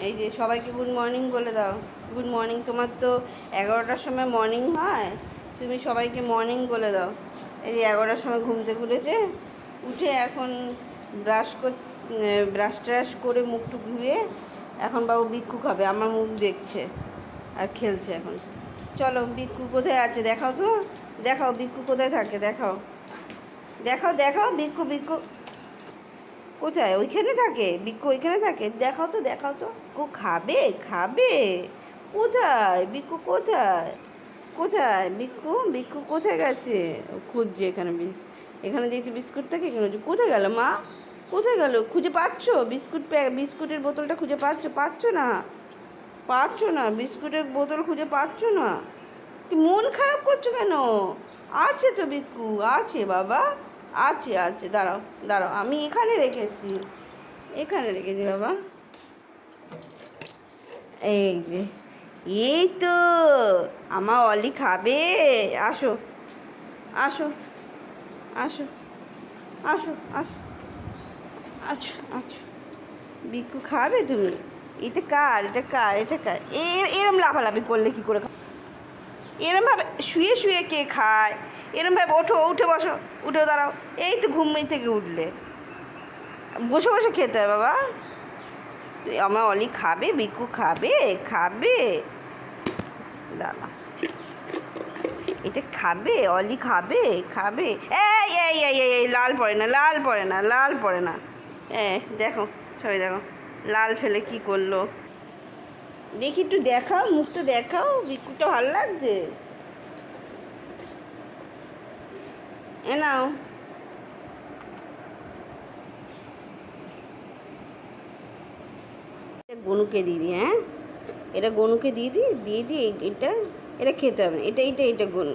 এই যে সবাইকে গুড মর্নিং বলে দাও। Good morning. তোমার তো 11টার সময় মর্নিং হয়, তুমি সবাইকে মর্নিং বলে দাও। এই যে 11টার সময় ঘুম থেকে উঠেছে, উঠে এখন ব্রাশ ট্রাশ করে মুখ টুক ধুয়ে এখন বাবু বিক্ষু খাবে, আমার মুখ দেখছে আর খেলছে এখন। চলো বিক্ষু কোথায় আছে দেখাও তো, দেখাও বিক্ষু কোথায় থাকে, দেখাও দেখাও দেখাও বিক্ষু বিক্ষু কোথায়? ওইখানে থাকে বিক্ষু, ওইখানে থাকে, দেখাও তো দেখাও তো। ও খাবে খাবে, কোথায় বিক্ষু কোথায়? কোথায় বিক্ষু? বিক্ষু কোথায় গেছে? ও খুঁজছে এখানে, এখানে দেখছি বিস্কুট থাকে, এখানে কোথায় গেল মা? কোথায় গেল? খুঁজে পাচ্ছ? বিস্কুটের বোতলটা খুঁজে পাচ্ছ? পাচ্ছ না, পাচ্ছ না, বিস্কুটের বোতল খুঁজে পাচ্ছ না? কি মন খারাপ করছো কেন? আছে তো বিক্ষু, আছে বাবা, আছে আছে, দাঁড়াও দাঁড়াও, আমি এখানে রেখেছি, এখানে রেখেছি বাবা। এই যে, এই তো আমার অলি খাবে। আসো আসো আসো আসো আসো, আচ্ছা আচ্ছা, বিক্ষু খাবে তুমি? এটা কার, এটা কার, এটা কার? এরম লাফালাফি করলে কী করে? এরমভাবে শুয়ে শুয়ে কে খায়? এরমভাবে ওঠো, উঠে বসো, উঠে দাঁড়াও। এই তো ঘুমিয়ে থেকে উঠলে, বসে বসে খেতে হয় বাবা। আমার অলি খাবে, বিক্ষু খাবে, খাবে, দাঁড়া, এটা খাবে, অলি খাবে, খাবে। এই এই এই এই এই লাল পড়ে না, লাল পড়ে না, লাল পড়ে না। দেখো সবাই দেখো, লাল ফেলে কি করলো দেখি, একটু দেখাও, মুখটা দেখাও, বিক্ষুটা ভালো লাগছে। এ নাও, গনুকে দিয়ে দিই, হ্যাঁ এটা গনুকে দিয়ে দিই, দিয়ে দিই এটা, এটা খেতে হবে না, এটা এটা এটা গনু,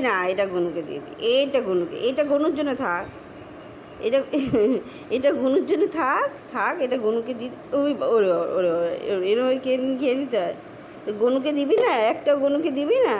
না এটা গনুকে দিয়ে দিই, এটা গনুকে, এটা গনুর জন্য থাক, এটা এটা গনুর জন্য থাক থাক, এটা গনুকে দিই। ওই ওরে ওরে, এরম খেয়ে খেয়ে নিতে হয় তো, গনুকে দিবি না? একটা গনুকে দিবি না?